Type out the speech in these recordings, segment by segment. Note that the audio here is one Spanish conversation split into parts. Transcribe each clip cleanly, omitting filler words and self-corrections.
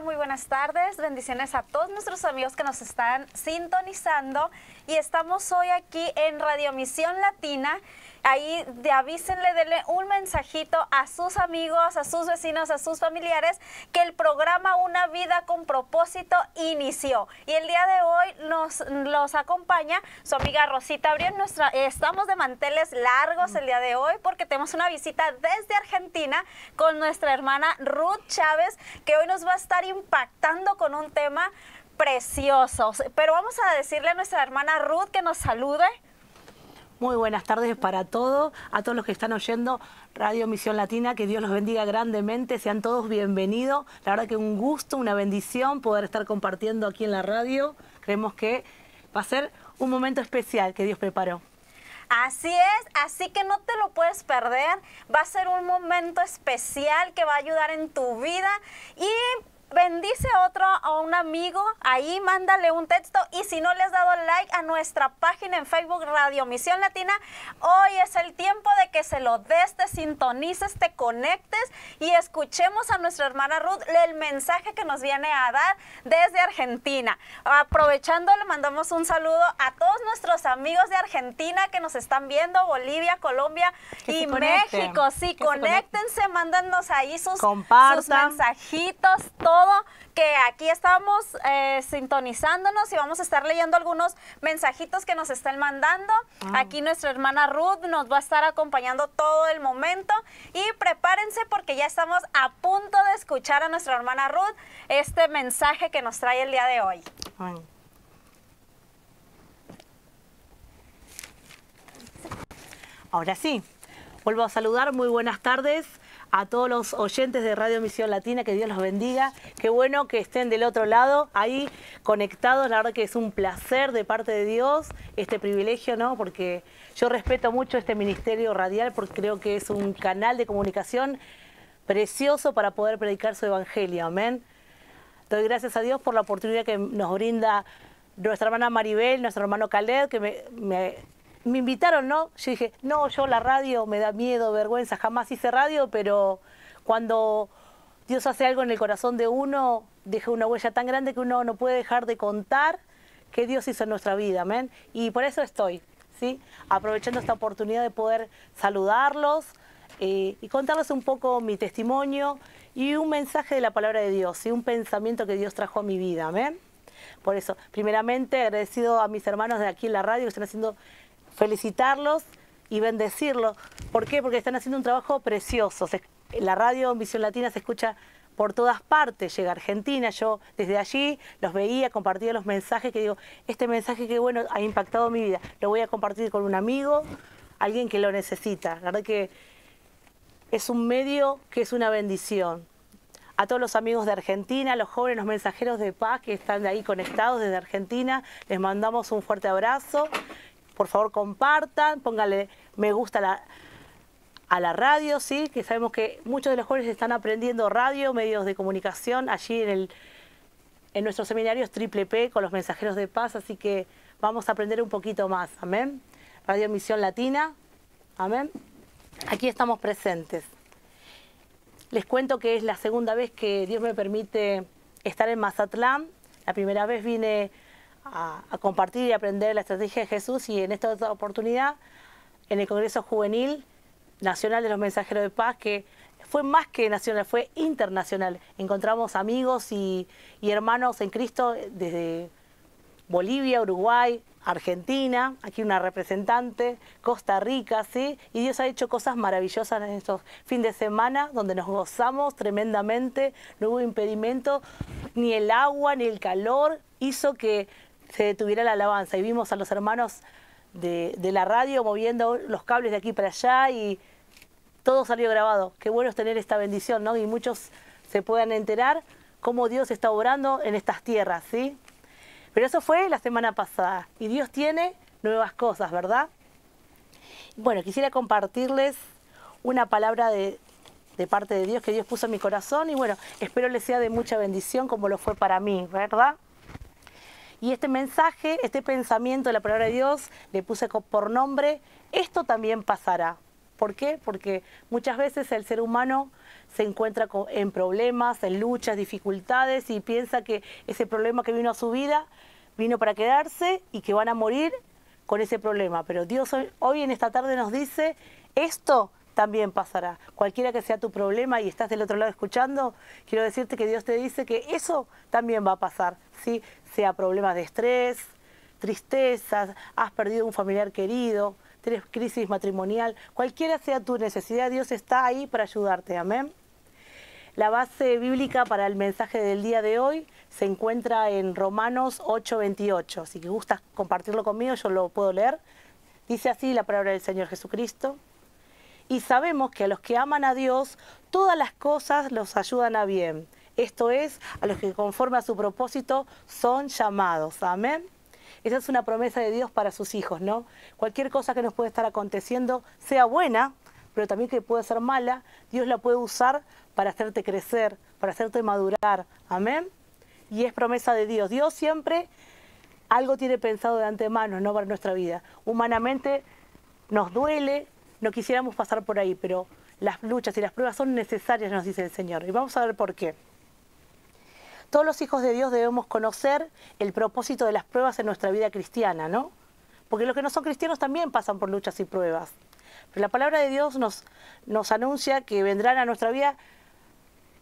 Muy buenas tardes. Bendiciones a todos nuestros amigos que nos están sintonizando. Y estamos hoy aquí en Radio Misión Latina. Ahí avísenle, denle un mensajito a sus amigos, a sus vecinos, a sus familiares, que el programa Una Vida con Propósito inició. Y el día de hoy los acompaña su amiga Rosita Abreu. Estamos de manteles largos el día de hoy porque tenemos una visita desde Argentina con nuestra hermana Ruth Chávez, que hoy nos va a estar impactando con un tema precioso. Pero vamos a decirle a nuestra hermana Ruth que nos salude. Muy buenas tardes para todos, a todos los que están oyendo Radio Misión Latina, que Dios los bendiga grandemente, sean todos bienvenidos. La verdad que un gusto, una bendición poder estar compartiendo aquí en la radio. Creemos que va a ser un momento especial que Dios preparó. Así es, así que no te lo puedes perder. Va a ser un momento especial que va a ayudar en tu vida. Y bendice a un amigo, ahí mándale un texto. Y si no le has dado like a nuestra página en Facebook Radio Misión Latina, hoy es el tiempo de que se lo des, te sintonices, te conectes y escuchemos a nuestra hermana Ruth el mensaje que nos viene a dar desde Argentina. Aprovechando, le mandamos un saludo a todos nuestros amigos de Argentina que nos están viendo, Bolivia, Colombia y México. Sí, conéctense, mándanos ahí sus mensajitos, todo, que aquí estamos sintonizándonos y vamos a estar leyendo algunos mensajitos que nos están mandando. Aquí nuestra hermana Ruth nos va a estar acompañando todo el momento y prepárense porque ya estamos a punto de escuchar a nuestra hermana Ruth este mensaje que nos trae el día de hoy. Ahora sí, vuelvo a saludar, muy buenas tardes a todos los oyentes de Radio Misión Latina, que Dios los bendiga. Qué bueno que estén del otro lado, ahí conectados. La verdad que es un placer de parte de Dios, este privilegio, ¿no? Porque yo respeto mucho este ministerio radial, porque creo que es un canal de comunicación precioso para poder predicar su evangelio. Amén. Doy gracias a Dios por la oportunidad que nos brinda nuestra hermana Maribel, nuestro hermano Caled, que me invitaron, ¿no? Yo dije, no, yo la radio me da miedo, vergüenza, jamás hice radio, pero cuando Dios hace algo en el corazón de uno, deja una huella tan grande que uno no puede dejar de contar que Dios hizo en nuestra vida, amén. Y por eso estoy, ¿sí? Aprovechando esta oportunidad de poder saludarlos y contarles un poco mi testimonio y un mensaje de la palabra de Dios, y un pensamiento que Dios trajo a mi vida, amén. Por eso, primeramente, agradecido a mis hermanos de aquí en la radio que están haciendo, felicitarlos y bendecirlos. ¿Por qué? Porque están haciendo un trabajo precioso. La radio Misión Latina se escucha por todas partes, llega a Argentina. Yo desde allí los veía, compartía los mensajes que digo, este mensaje que bueno ha impactado mi vida, lo voy a compartir con un amigo, alguien que lo necesita. La verdad que es un medio que es una bendición. A todos los amigos de Argentina, los jóvenes, los mensajeros de paz que están ahí conectados desde Argentina, les mandamos un fuerte abrazo. Por favor, compartan, pónganle me gusta a la radio, ¿sí? Que sabemos que muchos de los jóvenes están aprendiendo radio, medios de comunicación, allí en nuestros seminarios Triple P con los mensajeros de paz, así que vamos a aprender un poquito más, amén. Radio Misión Latina, amén. Aquí estamos presentes. Les cuento que es la segunda vez que Dios me permite estar en Mazatlán. La primera vez vine a compartir y aprender la estrategia de Jesús, y en esta otra oportunidad en el Congreso Juvenil Nacional de los Mensajeros de Paz, que fue más que nacional, fue internacional. Encontramos amigos y hermanos en Cristo desde Bolivia, Uruguay, Argentina, aquí una representante, Costa Rica, ¿sí? Y Dios ha hecho cosas maravillosas en estos fines de semana, donde nos gozamos tremendamente, no hubo impedimento, ni el agua, ni el calor hizo que se detuviera la alabanza, y vimos a los hermanos de la radio moviendo los cables de aquí para allá y todo salió grabado. Qué bueno es tener esta bendición, ¿no? Y muchos se puedan enterar cómo Dios está obrando en estas tierras, ¿sí? Pero eso fue la semana pasada y Dios tiene nuevas cosas, ¿verdad? Bueno, quisiera compartirles una palabra de parte de Dios que Dios puso en mi corazón, y bueno, espero les sea de mucha bendición como lo fue para mí, ¿verdad? Y este mensaje, este pensamiento de la palabra de Dios, le puse por nombre, esto también pasará. ¿Por qué? Porque muchas veces el ser humano se encuentra en problemas, en luchas, dificultades y piensa que ese problema que vino a su vida vino para quedarse y que van a morir con ese problema. Pero Dios hoy en esta tarde nos dice, esto también pasará. Cualquiera que sea tu problema y estás del otro lado escuchando, quiero decirte que Dios te dice que eso también va a pasar, ¿sí? Sea problemas de estrés, tristezas, has perdido un familiar querido, tienes crisis matrimonial, cualquiera sea tu necesidad, Dios está ahí para ayudarte, amén. La base bíblica para el mensaje del día de hoy se encuentra en Romanos 8:28, si que gustas compartirlo conmigo, yo lo puedo leer. Dice así la palabra del Señor Jesucristo. Y sabemos que a los que aman a Dios, todas las cosas los ayudan a bien. Esto es, a los que conforme a su propósito son llamados. Amén. Esa es una promesa de Dios para sus hijos, ¿no? Cualquier cosa que nos puede estar aconteciendo, sea buena, pero también que puede ser mala, Dios la puede usar para hacerte crecer, para hacerte madurar. Amén. Y es promesa de Dios. Dios siempre algo tiene pensado de antemano, ¿no? Para nuestra vida. Humanamente nos duele, no quisiéramos pasar por ahí, pero las luchas y las pruebas son necesarias, nos dice el Señor. Y vamos a ver por qué. Todos los hijos de Dios debemos conocer el propósito de las pruebas en nuestra vida cristiana, ¿no? Porque los que no son cristianos también pasan por luchas y pruebas. Pero la palabra de Dios nos anuncia que vendrán a nuestra vida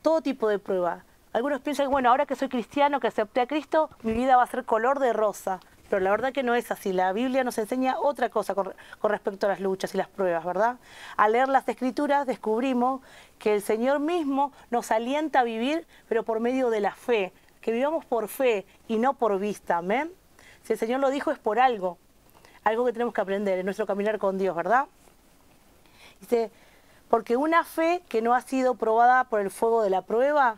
todo tipo de pruebas. Algunos piensan, bueno, ahora que soy cristiano, que acepté a Cristo, mi vida va a ser color de rosa. Pero la verdad que no es así. La Biblia nos enseña otra cosa con respecto a las luchas y las pruebas, ¿verdad? Al leer las Escrituras descubrimos que el Señor mismo nos alienta a vivir, pero por medio de la fe. Que vivamos por fe y no por vista, ¿amén? Si el Señor lo dijo es por algo. Algo que tenemos que aprender en nuestro caminar con Dios, ¿verdad? Dice, porque una fe que no ha sido probada por el fuego de la prueba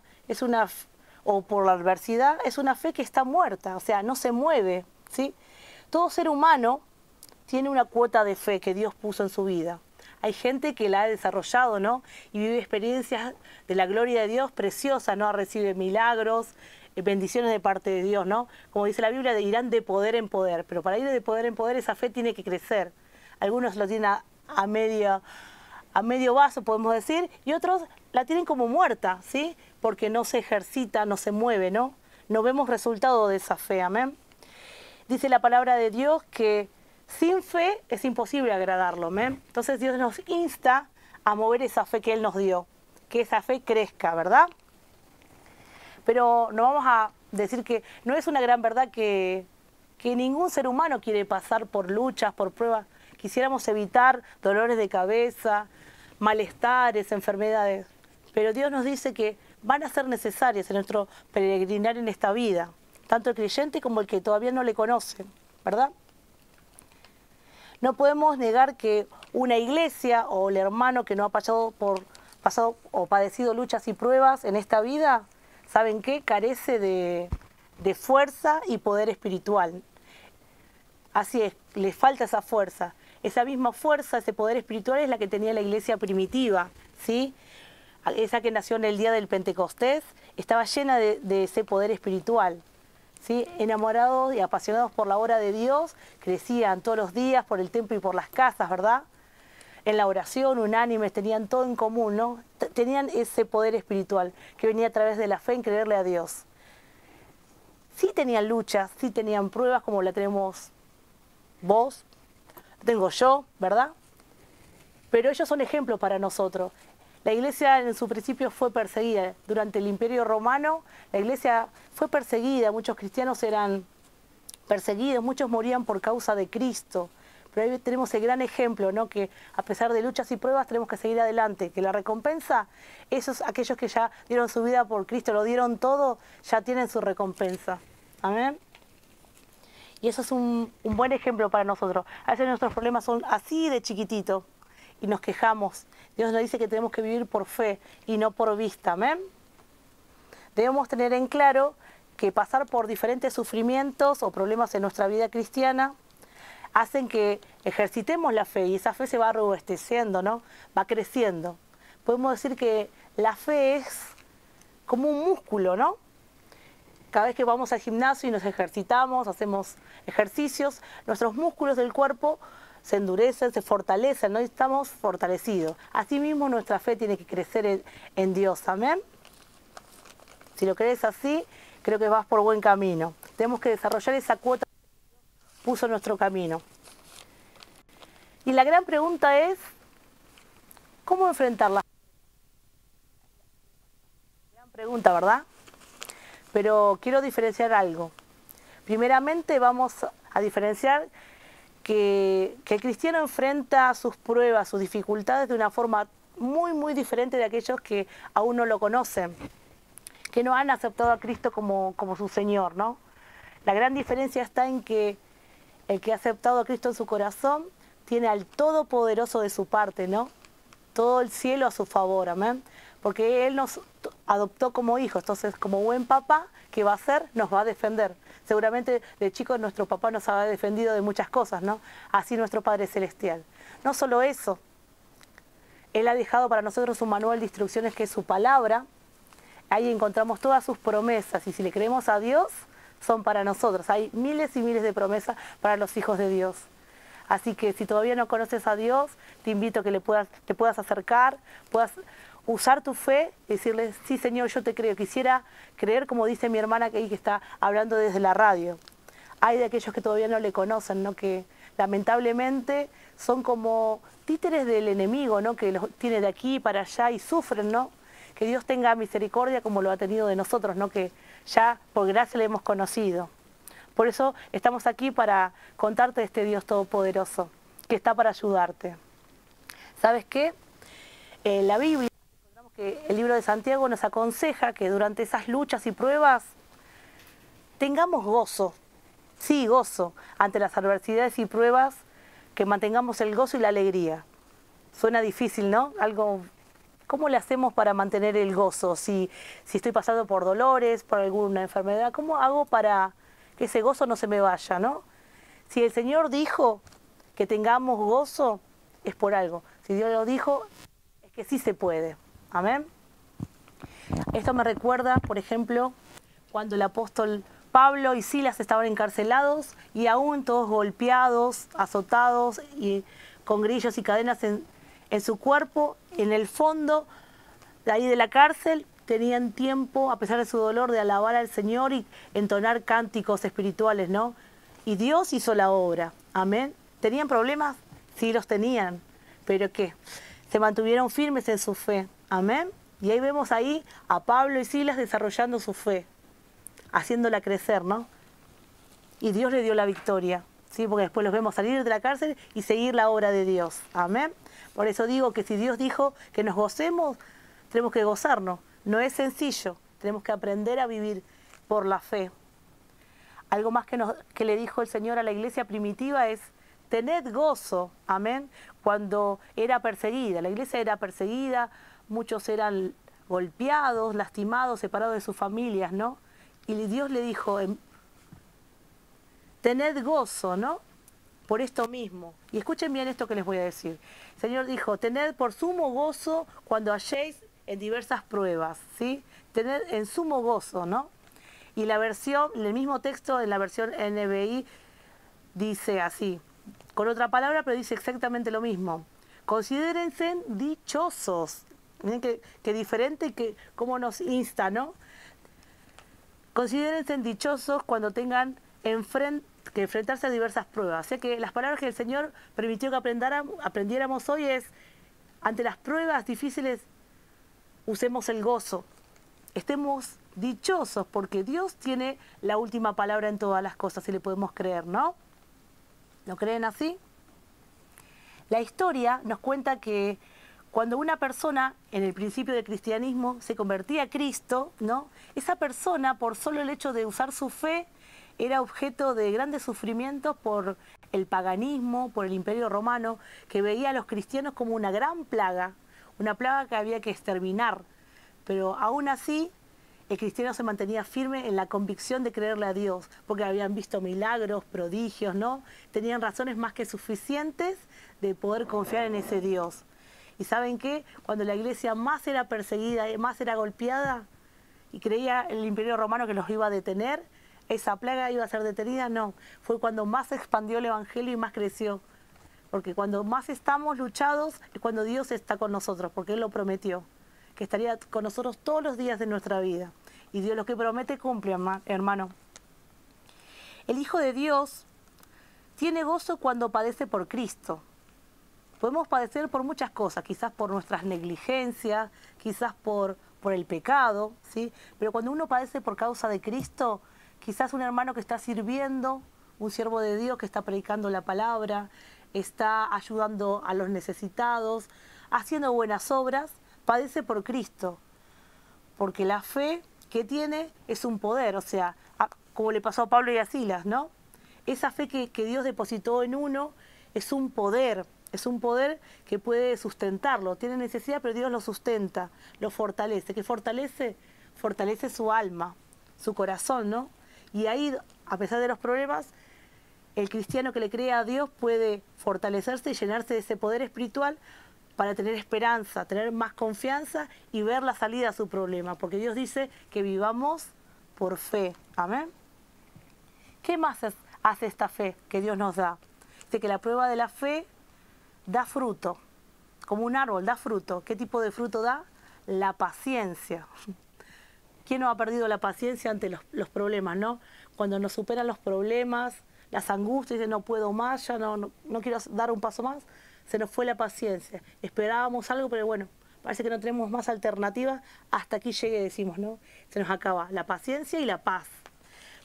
o por la adversidad, es una fe que está muerta, o sea, no se mueve. ¿Sí? Todo ser humano tiene una cuota de fe que Dios puso en su vida. Hay gente que la ha desarrollado, ¿no? Y vive experiencias de la gloria de Dios preciosas, ¿no? Recibe milagros, bendiciones de parte de Dios, ¿no? Como dice la Biblia, irán de poder en poder. Pero para ir de poder en poder, esa fe tiene que crecer. Algunos lo tienen a medio vaso, podemos decir, y otros la tienen como muerta, ¿sí? Porque no se ejercita, no se mueve, ¿no? No vemos resultado de esa fe, amén. Dice la palabra de Dios que sin fe es imposible agradarlo, ¿eh? Entonces Dios nos insta a mover esa fe que Él nos dio, que esa fe crezca, ¿verdad? Pero no vamos a decir que no es una gran verdad que ningún ser humano quiere pasar por luchas, por pruebas. Quisiéramos evitar dolores de cabeza, malestares, enfermedades. Pero Dios nos dice que van a ser necesarias en nuestro peregrinar en esta vida. Tanto el creyente como el que todavía no le conoce, ¿verdad? No podemos negar que una iglesia o el hermano que no ha pasado o padecido luchas y pruebas en esta vida, ¿saben qué? Carece de fuerza y poder espiritual. Así es, le falta esa fuerza. Esa misma fuerza, ese poder espiritual es la que tenía la iglesia primitiva, ¿sí? Esa que nació en el día del Pentecostés, estaba llena de ese poder espiritual. ¿Sí? Enamorados y apasionados por la obra de Dios, crecían todos los días por el templo y por las casas, ¿verdad? En la oración, unánimes, tenían todo en común, ¿no? Tenían ese poder espiritual que venía a través de la fe en creerle a Dios. Sí tenían luchas, sí tenían pruebas como la tenemos vos, tengo yo, ¿verdad? Pero ellos son ejemplos para nosotros. La iglesia en su principio fue perseguida. Durante el Imperio Romano, la iglesia fue perseguida. Muchos cristianos eran perseguidos, muchos morían por causa de Cristo. Pero ahí tenemos el gran ejemplo, ¿no? Que a pesar de luchas y pruebas tenemos que seguir adelante. Que la recompensa, aquellos que ya dieron su vida por Cristo, lo dieron todo, ya tienen su recompensa. Amén. Y eso es un buen ejemplo para nosotros. A veces nuestros problemas son así de chiquititos y nos quejamos. Dios nos dice que tenemos que vivir por fe y no por vista. ¿Amén? Debemos tener en claro que pasar por diferentes sufrimientos o problemas en nuestra vida cristiana hacen que ejercitemos la fe y esa fe se va robusteciendo, ¿no? Va creciendo. Podemos decir que la fe es como un músculo, ¿no? Cada vez que vamos al gimnasio y nos ejercitamos, hacemos ejercicios, nuestros músculos del cuerpo se endurecen, se fortalecen, ¿no? Y estamos fortalecidos. Asimismo, nuestra fe tiene que crecer en Dios, amén. Si lo crees así, creo que vas por buen camino. Tenemos que desarrollar esa cuota que puso en nuestro camino. Y la gran pregunta es, ¿cómo enfrentarla? Gran pregunta, ¿verdad? Pero quiero diferenciar algo. Primeramente vamos a diferenciar que el cristiano enfrenta sus pruebas, sus dificultades de una forma muy, muy diferente de aquellos que aún no lo conocen, que no han aceptado a Cristo como su Señor, ¿no? La gran diferencia está en que el que ha aceptado a Cristo en su corazón tiene al Todopoderoso de su parte, ¿no? Todo el cielo a su favor, amén. Porque Él nos adoptó como hijos, entonces como buen papá, ¿qué va a hacer? Nos va a defender. Seguramente de chicos nuestro papá nos ha defendido de muchas cosas, ¿no? Así nuestro Padre Celestial. No solo eso, Él ha dejado para nosotros un manual de instrucciones que es su palabra. Ahí encontramos todas sus promesas y si le creemos a Dios, son para nosotros. Hay miles y miles de promesas para los hijos de Dios. Así que si todavía no conoces a Dios, te invito a que te puedas acercar, puedas usar tu fe y decirle, sí Señor, yo te creo. Quisiera creer como dice mi hermana que está hablando desde la radio. Hay de aquellos que todavía no le conocen, ¿no? Que lamentablemente son como títeres del enemigo, ¿no? Que los tiene de aquí para allá y sufren, ¿no? Que Dios tenga misericordia como lo ha tenido de nosotros, ¿no? Que ya por gracia le hemos conocido. Por eso estamos aquí para contarte de este Dios todopoderoso, que está para ayudarte. ¿Sabes qué? La Biblia, que el libro de Santiago nos aconseja que durante esas luchas y pruebas tengamos gozo, sí, gozo, ante las adversidades y pruebas, que mantengamos el gozo y la alegría. Suena difícil, ¿no? Algo, ¿cómo le hacemos para mantener el gozo? Si estoy pasando por dolores, por alguna enfermedad, ¿cómo hago para que ese gozo no se me vaya, ¿no? Si el Señor dijo que tengamos gozo, es por algo. Si Dios lo dijo, es que sí se puede. Amén. Esto me recuerda, por ejemplo, cuando el apóstol Pablo y Silas estaban encarcelados y aún todos golpeados, azotados y con grillos y cadenas en su cuerpo, en el fondo de ahí de la cárcel, tenían tiempo, a pesar de su dolor, de alabar al Señor y entonar cánticos espirituales, ¿no? Y Dios hizo la obra. Amén. ¿Tenían problemas? Sí, los tenían. ¿Pero qué? Se mantuvieron firmes en su fe. Amén. Y ahí vemos ahí a Pablo y Silas desarrollando su fe, haciéndola crecer, ¿no? Y Dios le dio la victoria, ¿sí? Porque después los vemos salir de la cárcel y seguir la obra de Dios. Amén. Por eso digo que si Dios dijo que nos gocemos, tenemos que gozarnos. No es sencillo, tenemos que aprender a vivir por la fe. Algo más que le dijo el Señor a la iglesia primitiva es, tened gozo, amén, cuando era perseguida. La iglesia era perseguida, muchos eran golpeados, lastimados, separados de sus familias, ¿no? Y Dios le dijo, tened gozo, ¿no? Por esto mismo. Y escuchen bien esto que les voy a decir. El Señor dijo, tened por sumo gozo cuando halléis en diversas pruebas, ¿sí? Tener en sumo gozo, ¿no? Y la versión, el mismo texto en la versión NBI dice así, con otra palabra, pero dice exactamente lo mismo. Considérense dichosos. Miren que diferente, que cómo nos insta, ¿no? Considérense dichosos cuando tengan que enfrentarse a diversas pruebas. O sea que las palabras que el Señor permitió que aprendiéramos hoy es, ante las pruebas difíciles, usemos el gozo, estemos dichosos porque Dios tiene la última palabra en todas las cosas y le podemos creer, ¿no? ¿Lo creen así? La historia nos cuenta que cuando una persona en el principio del cristianismo se convertía a Cristo, ¿no? Esa persona, por solo el hecho de usar su fe, era objeto de grandes sufrimientos por el paganismo, por el Imperio Romano, que veía a los cristianos como una gran plaga, una plaga que había que exterminar, pero aún así el cristiano se mantenía firme en la convicción de creerle a Dios, porque habían visto milagros, prodigios, ¿no? Tenían razones más que suficientes de poder confiar en ese Dios. ¿Y saben qué? Cuando la iglesia más era perseguida, más era golpeada, y creía el Imperio Romano que los iba a detener, esa plaga iba a ser detenida, no. Fue cuando más se expandió el Evangelio y más creció. Porque cuando más estamos luchados es cuando Dios está con nosotros, porque Él lo prometió, que estaría con nosotros todos los días de nuestra vida. Y Dios lo que promete cumple, hermano. El Hijo de Dios tiene gozo cuando padece por Cristo. Podemos padecer por muchas cosas, quizás por nuestras negligencias, quizás por el pecado, ¿sí? Pero cuando uno padece por causa de Cristo, quizás un hermano que está sirviendo, un siervo de Dios que está predicando la palabra, está ayudando a los necesitados, haciendo buenas obras, padece por Cristo. Porque la fe que tiene es un poder, o sea, como le pasó a Pablo y a Silas, ¿no? Esa fe que Dios depositó en uno es un poder que puede sustentarlo. Tiene necesidad, pero Dios lo sustenta, lo fortalece. ¿Qué fortalece? Fortalece su alma, su corazón, ¿no? Y ahí, a pesar de los problemas, el cristiano que le cree a Dios puede fortalecerse y llenarse de ese poder espiritual para tener esperanza, tener más confianza y ver la salida a su problema. Porque Dios dice que vivamos por fe. Amén. ¿Qué más hace esta fe que Dios nos da? Dice que la prueba de la fe da fruto, como un árbol da fruto. ¿Qué tipo de fruto da? La paciencia. ¿Quién no ha perdido la paciencia ante los problemas, no? Cuando nos superan los problemas, las angustias, dice no puedo más, ya no quiero dar un paso más, se nos fue la paciencia. Esperábamos algo, pero bueno, parece que no tenemos más alternativas, hasta aquí llegue, decimos, ¿no? Se nos acaba la paciencia y la paz.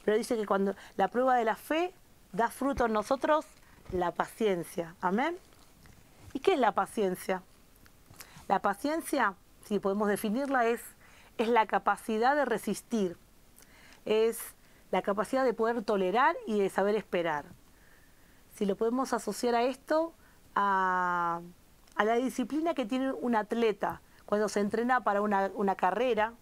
Pero dice que cuando la prueba de la fe da fruto en nosotros, la paciencia. Amén. ¿Y qué es la paciencia? La paciencia, si podemos definirla, es la capacidad de resistir, es la capacidad de poder tolerar y de saber esperar. Si lo podemos asociar a esto, a la disciplina que tiene un atleta cuando se entrena para una carrera.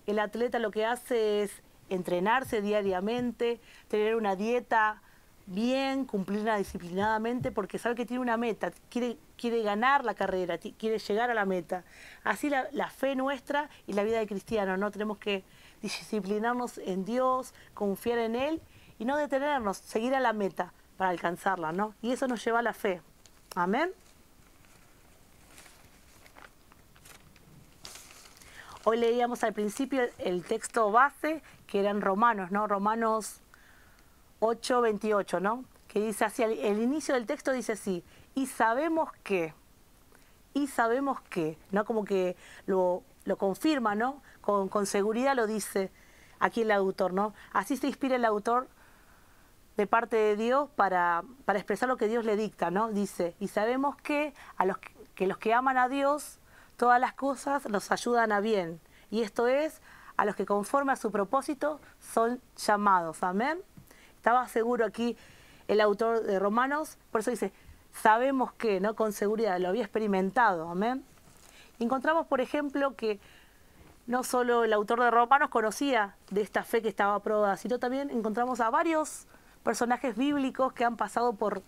El atleta lo que hace es entrenarse diariamente, tener una dieta bien, cumplirla disciplinadamente, porque sabe que tiene una meta, quiere ganar la carrera, quiere llegar a la meta. Así la fe nuestra y la vida de cristiano, ¿no? Tenemos que disciplinarnos en Dios, confiar en Él y no detenernos, seguir a la meta para alcanzarla, ¿no? Y eso nos lleva a la fe. Amén. Hoy leíamos al principio el texto base, que era en Romanos, ¿no? Romanos 8:28, ¿no? Que dice así, el inicio del texto dice así, y sabemos que, ¿no? Como que lo confirma, ¿no? Con seguridad lo dice aquí el autor, ¿no? Así se inspira el autor de parte de Dios para expresar lo que Dios le dicta, ¿no? Dice, y sabemos que los que aman a Dios, todas las cosas los ayudan a bien. Y esto es, a los que conforme a su propósito son llamados. Amén. Estaba seguro aquí el autor de Romanos, por eso dice, sabemos que, ¿no? Con seguridad, lo había experimentado. Amén. Y encontramos, por ejemplo, que no solo el autor de Romanos conocía de esta fe que estaba probada, sino también encontramos a varios personajes bíblicos que han pasado por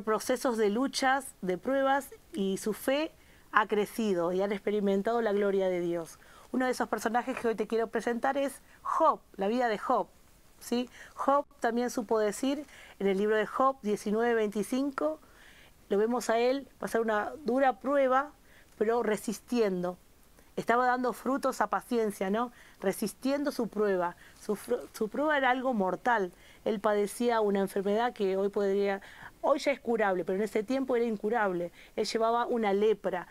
procesos de luchas, de pruebas, y su fe ha crecido y han experimentado la gloria de Dios. Uno de esos personajes que hoy te quiero presentar es Job, la vida de Job, ¿sí? Job también supo decir en el libro de Job 19:25, lo vemos a él pasar una dura prueba, pero resistiendo. Estaba dando frutos a paciencia, ¿no? Resistiendo su prueba. Su prueba era algo mortal. Él padecía una enfermedad que hoy ya es curable, pero en ese tiempo era incurable. Él llevaba una lepra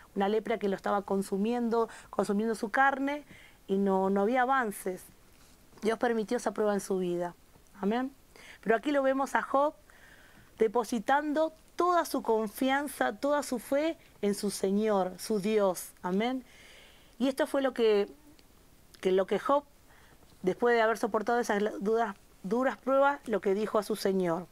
que lo estaba consumiendo su carne, y no había avances. Dios permitió esa prueba en su vida. Amén. Pero aquí lo vemos a Job depositando toda su confianza, toda su fe en su Señor, su Dios. Amén. Y esto fue lo que Job, después de haber soportado esas duras pruebas, lo que dijo a su Señor.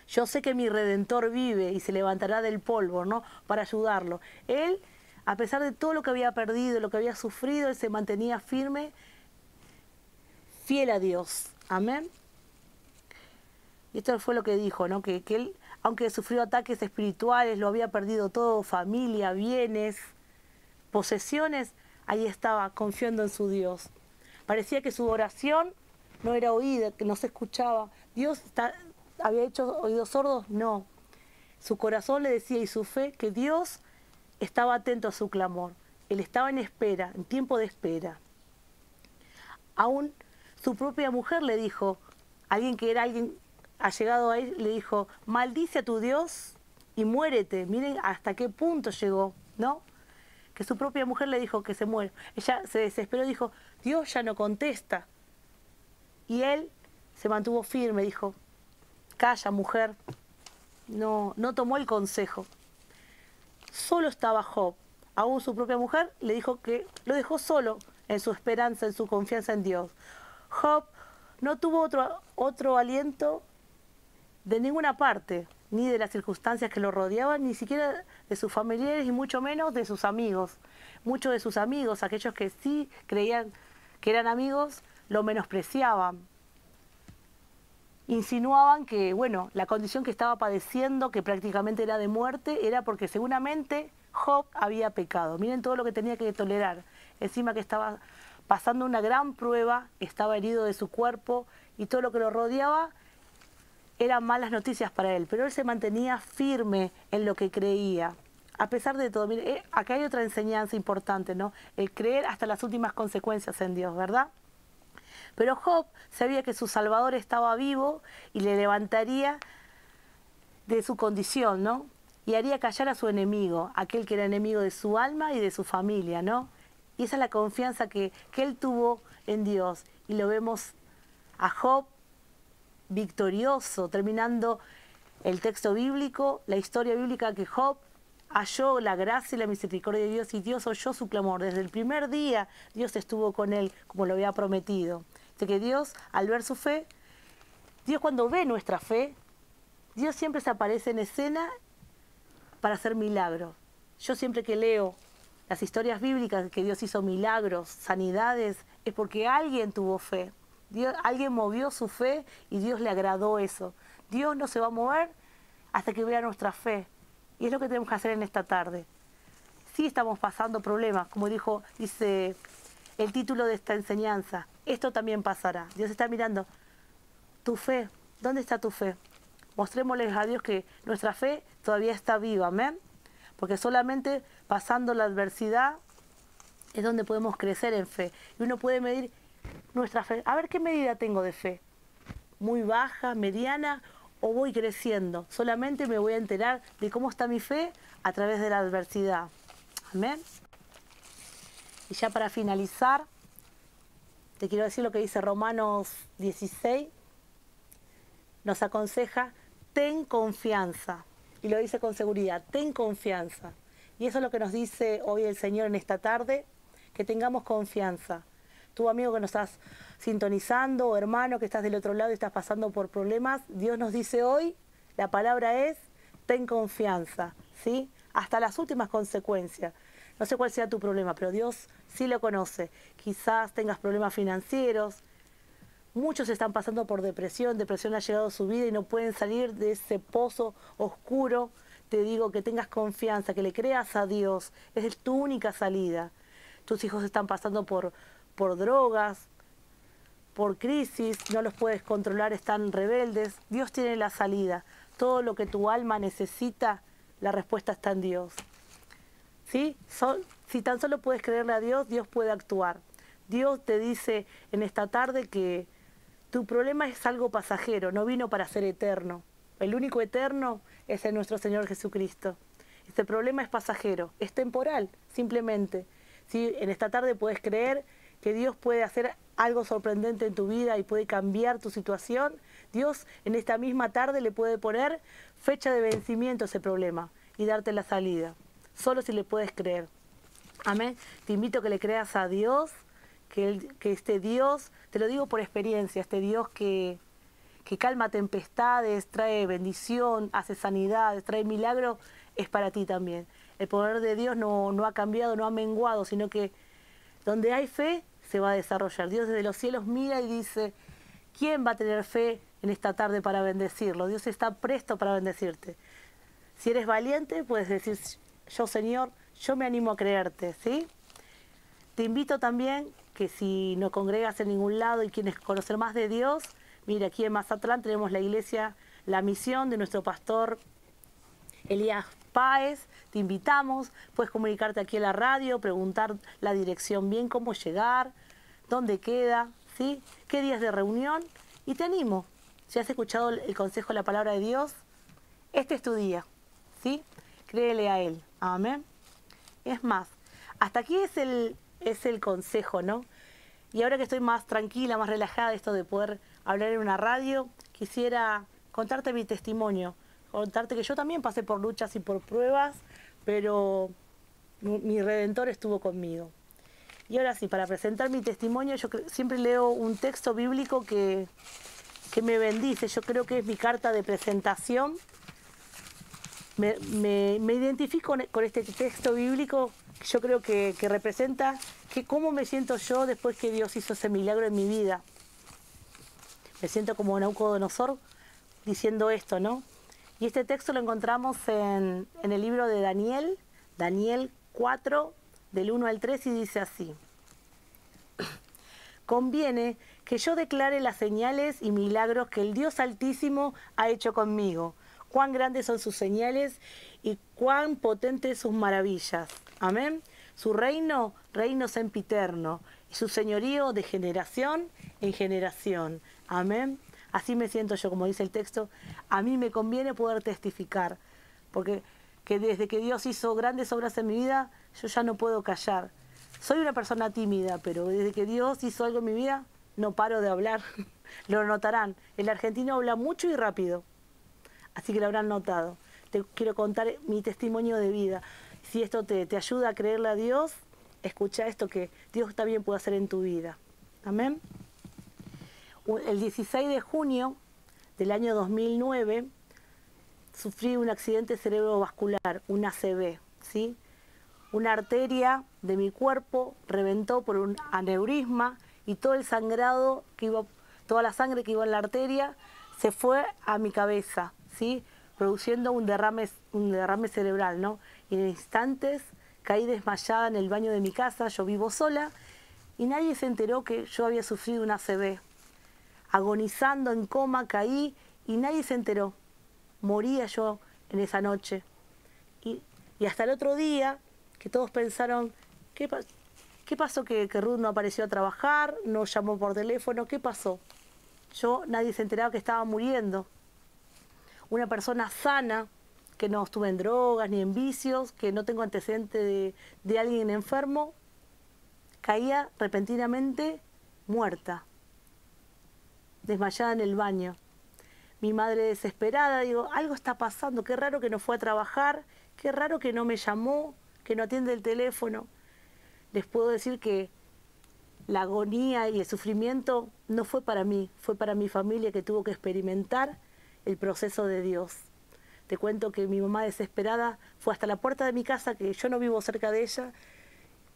Yo sé que mi Redentor vive y se levantará del polvo, ¿no? Para ayudarlo. Él, a pesar de todo lo que había perdido, lo que había sufrido, él se mantenía firme, fiel a Dios. Amén. Y esto fue lo que dijo, ¿no? Que él, aunque sufrió ataques espirituales, lo había perdido todo, familia, bienes, posesiones, ahí estaba confiando en su Dios. Parecía que su oración no era oída, que no se escuchaba. Dios había hecho oídos sordos? No. Su corazón le decía y su fe que Dios estaba atento a su clamor. Él estaba en espera, en tiempo de espera. Aún su propia mujer le dijo, alguien que era alguien allegado a él, le dijo, maldice a tu Dios y muérete. Miren hasta qué punto llegó, ¿no? Que su propia mujer le dijo que se muere. Ella se desesperó y dijo, Dios ya no contesta. Y él se mantuvo firme, dijo, calla, mujer. No tomó el consejo. Solo estaba Job. Aún su propia mujer le dijo que lo dejó solo en su esperanza, en su confianza en Dios. Job no tuvo otro aliento de ninguna parte, ni de las circunstancias que lo rodeaban, ni siquiera de sus familiares y mucho menos de sus amigos. Muchos de sus amigos, aquellos que sí creían que eran amigos, lo menospreciaban. Insinuaban que, bueno, la condición que estaba padeciendo, que prácticamente era de muerte, era porque seguramente Job había pecado. Miren todo lo que tenía que tolerar. Encima que estaba pasando una gran prueba, estaba herido de su cuerpo y todo lo que lo rodeaba eran malas noticias para él. Pero él se mantenía firme en lo que creía. A pesar de todo, miren, acá hay otra enseñanza importante, ¿no? El creer hasta las últimas consecuencias en Dios, ¿verdad? Pero Job sabía que su Salvador estaba vivo y le levantaría de su condición, ¿no? Y haría callar a su enemigo, aquel que era enemigo de su alma y de su familia, ¿no? Y esa es la confianza que él tuvo en Dios. Y lo vemos a Job victorioso, terminando el texto bíblico, la historia bíblica, que Job halló la gracia y la misericordia de Dios y Dios oyó su clamor. Desde el primer día Dios estuvo con él como lo había prometido. De que Dios, al ver su fe, Dios cuando ve nuestra fe, Dios siempre se aparece en escena para hacer milagros. Yo siempre que leo las historias bíblicas de que Dios hizo milagros, sanidades, es porque alguien tuvo fe. Alguien movió su fe y Dios le agradó eso. Dios no se va a mover hasta que vea nuestra fe. Y es lo que tenemos que hacer en esta tarde. Sí estamos pasando problemas, como dice el título de esta enseñanza. Esto también pasará. Dios está mirando tu fe. ¿Dónde está tu fe? Mostrémosles a Dios que nuestra fe todavía está viva. Amén. Porque solamente pasando la adversidad es donde podemos crecer en fe. Y uno puede medir nuestra fe. A ver qué medida tengo de fe. ¿Muy baja, mediana o voy creciendo? Solamente me voy a enterar de cómo está mi fe a través de la adversidad. Amén. Y ya para finalizar, te quiero decir lo que dice Romanos 16. Nos aconseja, ten confianza. Y lo dice con seguridad, ten confianza. Y eso es lo que nos dice hoy el Señor en esta tarde, que tengamos confianza. Tú, amigo que nos estás sintonizando, o hermano que estás del otro lado y estás pasando por problemas, Dios nos dice hoy, la palabra es, ten confianza, ¿sí? Hasta las últimas consecuencias. No sé cuál sea tu problema, pero Dios sí lo conoce. Quizás tengas problemas financieros. Muchos están pasando por depresión. Depresión ha llegado a su vida y no pueden salir de ese pozo oscuro. Te digo que tengas confianza, que le creas a Dios. Es tu única salida. Tus hijos están pasando por drogas, por crisis, no los puedes controlar, están rebeldes. Dios tiene la salida. Todo lo que tu alma necesita, la respuesta está en Dios. ¿Sí? Si tan solo puedes creerle a Dios, Dios puede actuar. Dios te dice en esta tarde que tu problema es algo pasajero, no vino para ser eterno. El único eterno es en nuestro Señor Jesucristo. Este problema es pasajero, es temporal, simplemente. ¿Sí? En esta tarde puedes creer que Dios puede hacer algo sorprendente en tu vida y puede cambiar tu situación. Dios en esta misma tarde le puede poner fecha de vencimiento a ese problema y darte la salida. Solo si le puedes creer. Amén. Te invito a que le creas a Dios, que este Dios, te lo digo por experiencia, este Dios que calma tempestades, trae bendición, hace sanidades, trae milagros, es para ti también. El poder de Dios no ha cambiado, no ha menguado, sino que donde hay fe se va a desarrollar. Dios desde los cielos mira y dice, ¿quién va a tener fe en esta tarde para bendecirlo? Dios está presto para bendecirte. Si eres valiente, puedes decir, yo Señor, yo me animo a creerte, ¿sí? Te invito también que si no congregas en ningún lado y quieres conocer más de Dios, mira, aquí en Mazatlán tenemos la iglesia la misión de nuestro pastor Elías Páez. Te invitamos, puedes comunicarte aquí en la radio, preguntar la dirección bien, cómo llegar, dónde queda, ¿sí? Qué días de reunión, y te animo. Si has escuchado el consejo de la palabra de Dios, este es tu día, ¿sí? Créele a Él, amén. Es más, hasta aquí es el consejo, ¿no? Y ahora que estoy más tranquila, más relajada de esto de poder hablar en una radio, quisiera contarte mi testimonio, contarte que yo también pasé por luchas y por pruebas, pero mi Redentor estuvo conmigo. Y ahora sí, para presentar mi testimonio, yo siempre leo un texto bíblico que me bendice. Yo creo que es mi carta de presentación. Me identifico con este texto bíblico. Yo creo que representa cómo me siento yo después que Dios hizo ese milagro en mi vida. Me siento como Nabucodonosor diciendo esto, ¿no? Y este texto lo encontramos en el libro de Daniel, Daniel 4, del 1 al 3, y dice así: conviene que yo declare las señales y milagros que el Dios Altísimo ha hecho conmigo. Cuán grandes son sus señales y cuán potentes sus maravillas. Amén. Su reino sempiterno, y su señorío de generación en generación. Amén. Así me siento yo, como dice el texto. A mí me conviene poder testificar, porque desde que Dios hizo grandes obras en mi vida, yo ya no puedo callar. Soy una persona tímida, pero desde que Dios hizo algo en mi vida, no paro de hablar. Lo notarán. El argentino habla mucho y rápido, así que lo habrán notado. Te quiero contar mi testimonio de vida. Si esto te ayuda a creerle a Dios, escucha esto que Dios también puede hacer en tu vida. Amén. El 16 de junio del año 2009 sufrí un accidente cerebrovascular, un ACV, ¿sí? Una arteria de mi cuerpo reventó por un aneurisma y todo el sangrado toda la sangre que iba en la arteria se fue a mi cabeza, ¿sí? Produciendo un derrame cerebral, ¿no? Y en instantes caí desmayada en el baño de mi casa. Yo vivo sola y nadie se enteró que yo había sufrido un ACV. Agonizando en coma caí y nadie se enteró. Moría yo en esa noche. Y hasta el otro día, que todos pensaron, ¿qué pasó que Ruth no apareció a trabajar? No llamó por teléfono, ¿qué pasó? Nadie se enteraba que estaba muriendo. Una persona sana, que no estuve en drogas ni en vicios, que no tengo antecedente de alguien enfermo, caía repentinamente muerta, desmayada en el baño. Mi madre desesperada, digo, algo está pasando, qué raro que no fue a trabajar, qué raro que no me llamó, que no atiende el teléfono. Les puedo decir que la agonía y el sufrimiento no fue para mí, fue para mi familia, que tuvo que experimentar el proceso de Dios. Te cuento que mi mamá desesperada fue hasta la puerta de mi casa, que yo no vivo cerca de ella,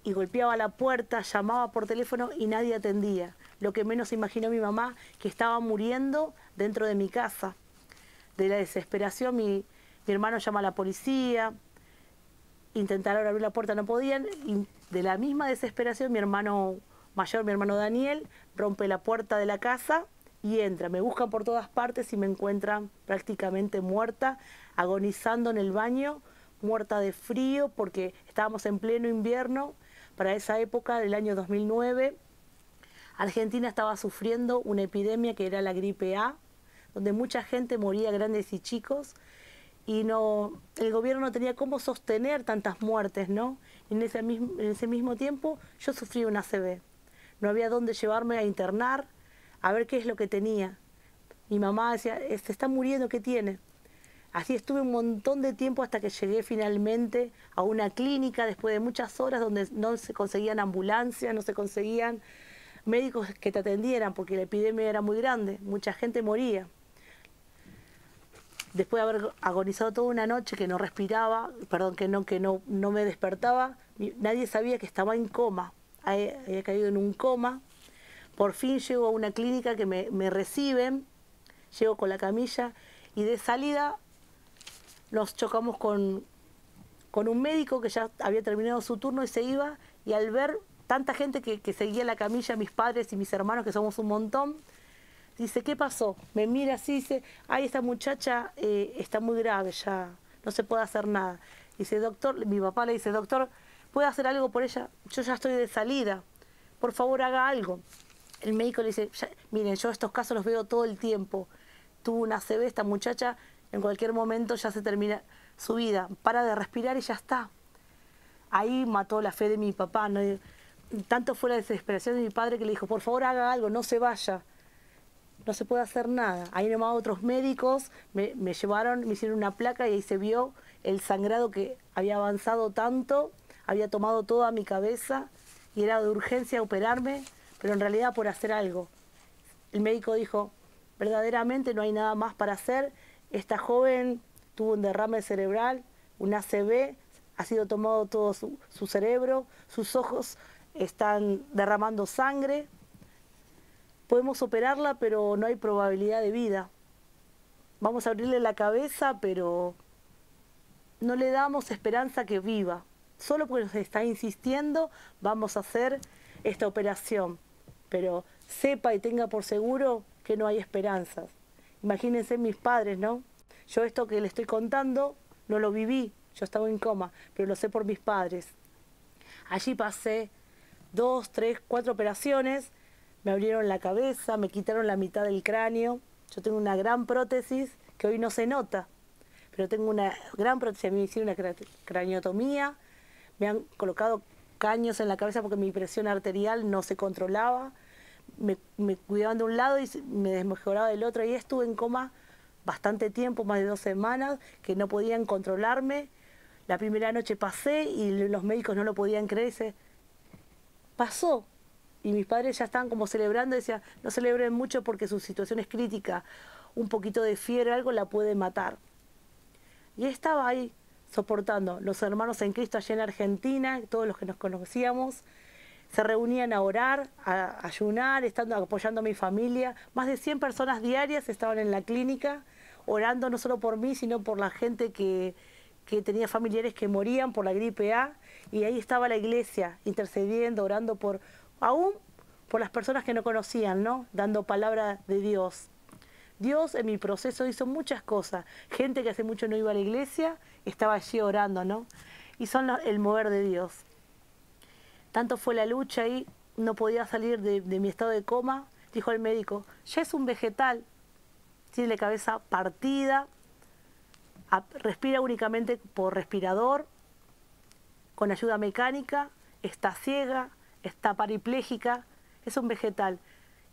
y golpeaba la puerta, llamaba por teléfono y nadie atendía. Lo que menos imaginó mi mamá, que estaba muriendo dentro de mi casa. De la desesperación, mi hermano llama a la policía, intentaron abrir la puerta, no podían, y de la misma desesperación mi hermano mayor, mi hermano Daniel, rompe la puerta de la casa y entra. Me buscan por todas partes y me encuentran prácticamente muerta, agonizando en el baño, muerta de frío, porque estábamos en pleno invierno. Para esa época, del año 2009, Argentina estaba sufriendo una epidemia que era la gripe A, donde mucha gente moría, grandes y chicos, y el gobierno no tenía cómo sostener tantas muertes, ¿no? En ese mismo tiempo yo sufrí un ACV. No había dónde llevarme a internar, a ver qué es lo que tenía. Mi mamá decía, se está muriendo, ¿qué tiene? Así estuve un montón de tiempo hasta que llegué finalmente a una clínica, después de muchas horas, donde no se conseguían ambulancias, no se conseguían médicos que te atendieran, porque la epidemia era muy grande, mucha gente moría. Después de haber agonizado toda una noche, que no respiraba, que no me despertaba, nadie sabía que estaba en coma, había caído en un coma. Por fin llego a una clínica que me reciben, llego con la camilla y de salida nos chocamos con un médico que ya había terminado su turno y se iba, y al ver tanta gente que seguía la camilla, mis padres y mis hermanos, que somos un montón, Dice, ¿qué pasó? Me mira así, dice, ay, esta muchacha está muy grave ya, no se puede hacer nada. Dice, doctor, mi papá le dice, doctor, ¿puede hacer algo por ella? Yo ya estoy de salida, por favor haga algo. El médico le dice, miren, yo estos casos los veo todo el tiempo. Tuvo una ACV, esta muchacha, en cualquier momento ya se termina su vida, para de respirar y ya está. Ahí mató la fe de mi papá, ¿no? Tanto fue la desesperación de mi padre que le dijo, por favor haga algo, no se vaya. No se puede hacer nada. Ahí nomás otros médicos me llevaron, me hicieron una placa y ahí se vio el sangrado que había avanzado tanto, había tomado toda mi cabeza y era de urgencia operarme, pero en realidad por hacer algo. El médico dijo, verdaderamente no hay nada más para hacer. Esta joven tuvo un derrame cerebral, una ACV, ha sido tomado todo su cerebro, sus ojos están derramando sangre. Podemos operarla, pero no hay probabilidad de vida. Vamos a abrirle la cabeza, pero no le damos esperanza que viva. Solo porque nos está insistiendo, vamos a hacer esta operación. Pero sepa y tenga por seguro que no hay esperanzas. Imagínense mis padres, ¿no? Yo esto que le estoy contando no lo viví, yo estaba en coma, pero lo sé por mis padres. Allí pasé 2, 3, 4 operaciones. Me abrieron la cabeza, me quitaron la mitad del cráneo. Yo tengo una gran prótesis que hoy no se nota, pero tengo una gran prótesis. A mí me hicieron una craniotomía, me han colocado caños en la cabeza porque mi presión arterial no se controlaba. Me cuidaban de un lado y me desmejoraba del otro. Y estuve en coma bastante tiempo, más de 2 semanas, que no podían controlarme. La primera noche pasé y los médicos no lo podían creer. Dice, pasó. Y mis padres ya estaban como celebrando, decían, no celebren mucho porque su situación es crítica, un poquito de fiebre, algo la puede matar. Y estaba ahí soportando. Los hermanos en Cristo allá en Argentina, todos los que nos conocíamos, se reunían a orar, a ayunar, apoyando a mi familia. Más de 100 personas diarias estaban en la clínica, orando no solo por mí, sino por la gente que tenía familiares que morían por la gripe A. Y ahí estaba la iglesia intercediendo, orando aún por las personas que no conocían, ¿no? Dando palabra de Dios. Dios en mi proceso hizo muchas cosas. Gente que hace mucho no iba a la iglesia, estaba allí orando, ¿no? Y son el mover de Dios. Tanto fue la lucha y no podía salir de mi estado de coma. Dijo el médico, ya es un vegetal, tiene la cabeza partida, respira únicamente por respirador, con ayuda mecánica, está ciega, está parapléjica, es un vegetal.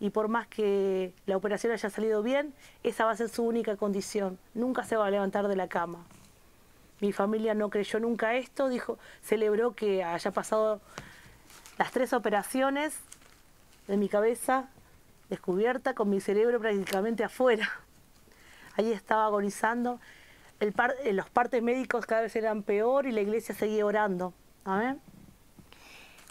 Y por más que la operación haya salido bien, esa va a ser su única condición. Nunca se va a levantar de la cama. Mi familia no creyó nunca esto, celebró que haya pasado las 3 operaciones de mi cabeza descubierta, con mi cerebro prácticamente afuera. Ahí estaba agonizando. Los partes médicos cada vez eran peor y la iglesia seguía orando. Amén.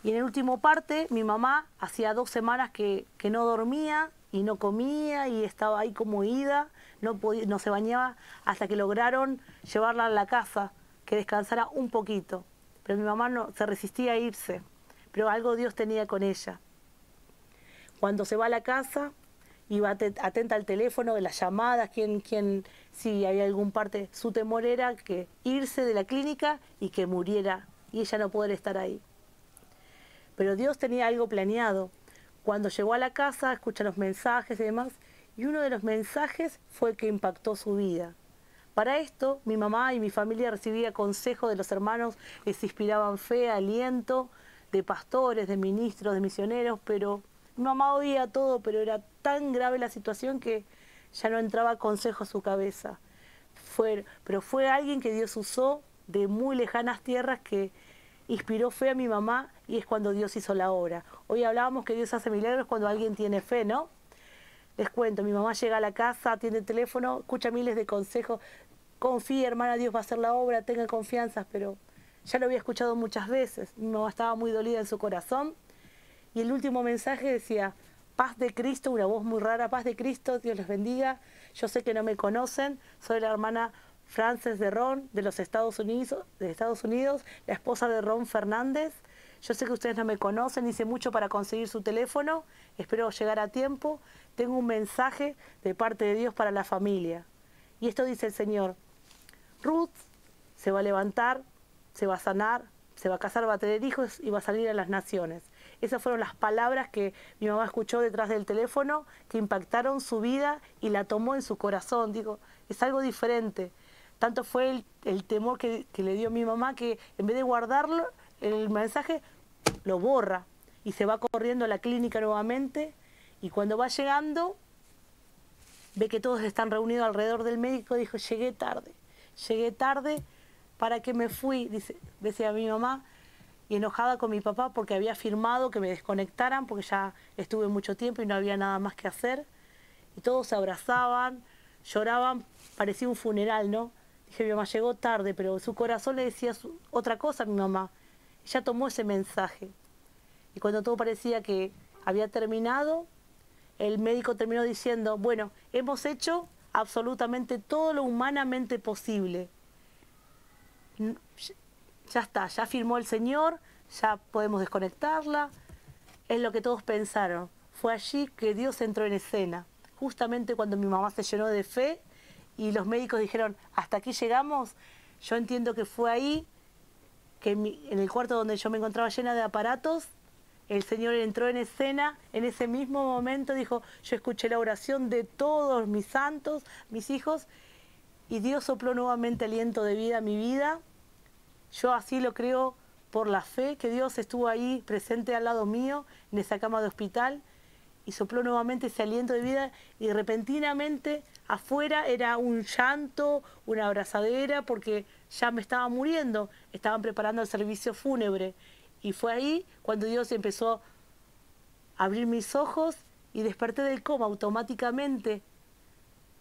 Y en el último parte, mi mamá hacía 2 semanas que no dormía y no comía y estaba ahí como ida, no se bañaba hasta que lograron llevarla a la casa, que descansara un poquito. Pero mi mamá no se resistía a irse, pero algo Dios tenía con ella. Cuando se va a la casa, iba atenta al teléfono, de las llamadas, si había algún parte. Su temor era que irse de la clínica y que muriera y ella no poder estar ahí. Pero Dios tenía algo planeado. Cuando llegó a la casa, escucha los mensajes y demás, y uno de los mensajes fue que impactó su vida. Para esto, mi mamá y mi familia recibían consejo de los hermanos, les inspiraban fe, aliento, de pastores, de ministros, de misioneros, pero mi mamá oía todo, pero era tan grave la situación que ya no entraba consejo a su cabeza. Pero fue alguien que Dios usó de muy lejanas tierras que inspiró fe a mi mamá y es cuando Dios hizo la obra. Hoy hablábamos que Dios hace milagros cuando alguien tiene fe, ¿no? Les cuento, mi mamá llega a la casa, atiende el teléfono, escucha miles de consejos. Confía, hermana, Dios va a hacer la obra, tenga confianza, pero ya lo había escuchado muchas veces. Mi mamá estaba muy dolida en su corazón y el último mensaje decía, paz de Cristo, una voz muy rara, paz de Cristo, Dios les bendiga. Yo sé que no me conocen, soy la hermana Frances de Ron, de los Estados Unidos, la esposa de Ron Fernández. yo sé que ustedes no me conocen, hice mucho para conseguir su teléfono, espero llegar a tiempo. Tengo un mensaje de parte de Dios para la familia. Y esto dice el Señor: Ruth se va a levantar, se va a sanar, se va a casar, va a tener hijos y va a salir a las naciones. Esas fueron las palabras que mi mamá escuchó detrás del teléfono, que impactaron su vida y la tomó en su corazón. Digo, es algo diferente. Tanto fue el temor que le dio mi mamá, que en vez de guardarlo, el mensaje lo borra y se va corriendo a la clínica nuevamente. Y cuando va llegando, ve que todos están reunidos alrededor del médico. Dijo, llegué tarde, ¿para qué me fui? Decía mi mamá, y enojada con mi papá porque había firmado que me desconectaran, porque ya estuve mucho tiempo y no había nada más que hacer. Y todos se abrazaban, lloraban, parecía un funeral, ¿no? Dije, mi mamá llegó tarde, pero su corazón le decía otra cosa a mi mamá. Ella tomó ese mensaje. Y cuando todo parecía que había terminado, el médico terminó diciendo, bueno, hemos hecho absolutamente todo lo humanamente posible. Ya está, ya firmó el Señor, ya podemos desconectarla. Es lo que todos pensaron. Fue allí que Dios entró en escena. Justamente cuando mi mamá se llenó de fe y los médicos dijeron, hasta aquí llegamos, yo entiendo que fue ahí, que en el cuarto donde yo me encontraba llena de aparatos, el Señor entró en escena. En ese mismo momento dijo, yo escuché la oración de todos mis santos, mis hijos, y Dios sopló nuevamente aliento de vida a mi vida. Yo así lo creo por la fe, que Dios estuvo ahí presente al lado mío, en esa cama de hospital, y sopló nuevamente ese aliento de vida, y repentinamente afuera era un llanto, una abrazadera, porque ya me estaba muriendo, estaban preparando el servicio fúnebre. Y fue ahí cuando Dios empezó a abrir mis ojos y desperté del coma automáticamente.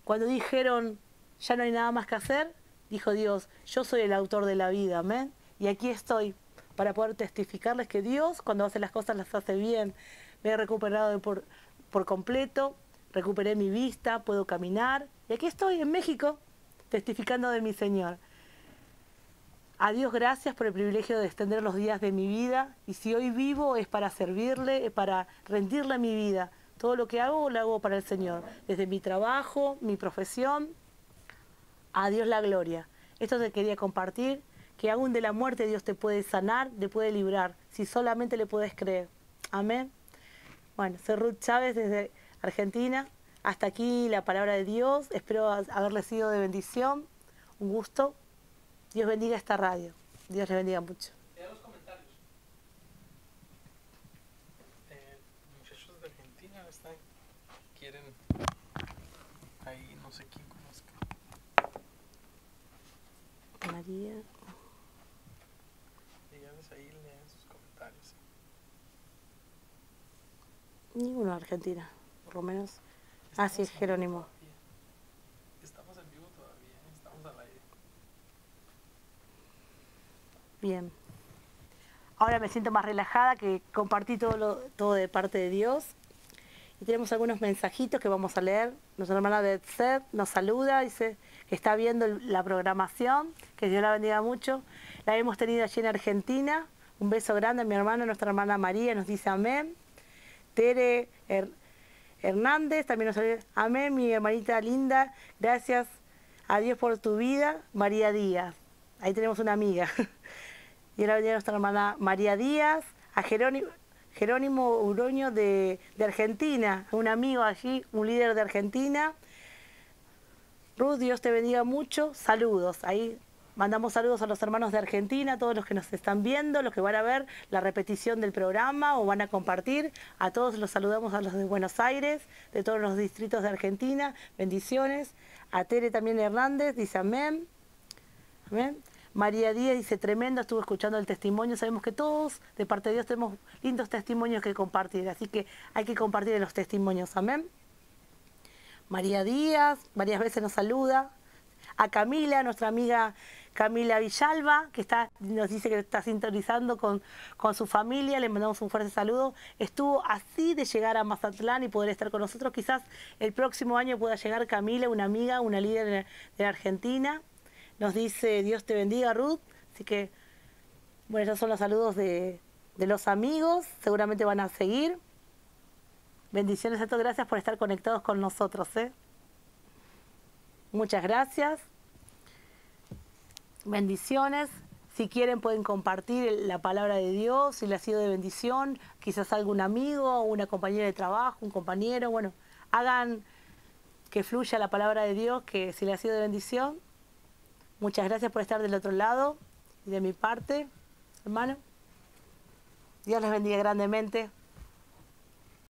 Cuando dijeron, ya no hay nada más que hacer, dijo Dios, yo soy el autor de la vida, amén. Y aquí estoy para poder testificarles que Dios, cuando hace las cosas, las hace bien. Me he recuperado por completo, recuperé mi vista, puedo caminar. Y aquí estoy en México, testificando de mi Señor. A Dios gracias por el privilegio de extender los días de mi vida. Y si hoy vivo es para servirle, es para rendirle mi vida. Todo lo que hago, lo hago para el Señor. Desde mi trabajo, mi profesión. A Dios la gloria. Esto te quería compartir, que aún de la muerte Dios te puede sanar, te puede librar, si solamente le puedes creer. Amén. Bueno, soy Ruth Chávez desde Argentina. Hasta aquí la palabra de Dios. Espero haberles sido de bendición. Un gusto. Dios bendiga esta radio. Dios les bendiga mucho. Los comentarios. Muchachos de Argentina quieren ahí no sé quién conozca. María. Díganles ahí, lean sus comentarios. Ninguno de Argentina, por lo menos. Sí, es Jerónimo. Estamos en vivo todavía, estamos al aire. Bien. Ahora me siento más relajada, que compartí todo de parte de Dios. Y tenemos algunos mensajitos que vamos a leer. Nuestra hermana Betseth nos saluda, dice que está viendo la programación, que Dios la bendiga mucho. La hemos tenido allí en Argentina. Un beso grande a mi hermana, nuestra hermana María, nos dice amén. Tere Hernández también nos saluda, amén, mi hermanita linda, gracias a Dios por tu vida, María Díaz. Ahí tenemos una amiga. Y ahora viene nuestra hermana María Díaz, a Jerónimo Uroño de Argentina, un amigo allí, un líder de Argentina. Ruth, Dios te bendiga mucho, saludos. Ahí mandamos saludos a los hermanos de Argentina, a todos los que nos están viendo, los que van a ver la repetición del programa o van a compartir. A todos los saludamos, a los de Buenos Aires, de todos los distritos de Argentina, bendiciones. A Tere también Hernández, dice amén. Amén. María Díaz dice, tremendo, estuve escuchando el testimonio. Sabemos que todos, de parte de Dios, tenemos lindos testimonios que compartir, así que hay que compartir en los testimonios, amén. María Díaz, varias veces nos saluda. A Camila, nuestra amiga Camila Villalba, que nos dice que está sintonizando con su familia, le mandamos un fuerte saludo. Estuvo así de llegar a Mazatlán y poder estar con nosotros. Quizás el próximo año pueda llegar Camila, una amiga, una líder de Argentina. Nos dice, Dios te bendiga, Ruth. Así que, bueno, esos son los saludos de de los amigos, seguramente van a seguir. Bendiciones a todos, gracias por estar conectados con nosotros. Muchas gracias. Bendiciones. Si quieren pueden compartir la palabra de Dios, si les ha sido de bendición, quizás algún amigo, una compañera de trabajo, un compañero, bueno, hagan que fluya la palabra de Dios, que si les ha sido de bendición. Muchas gracias por estar del otro lado y de mi parte, hermano. Dios les bendiga grandemente.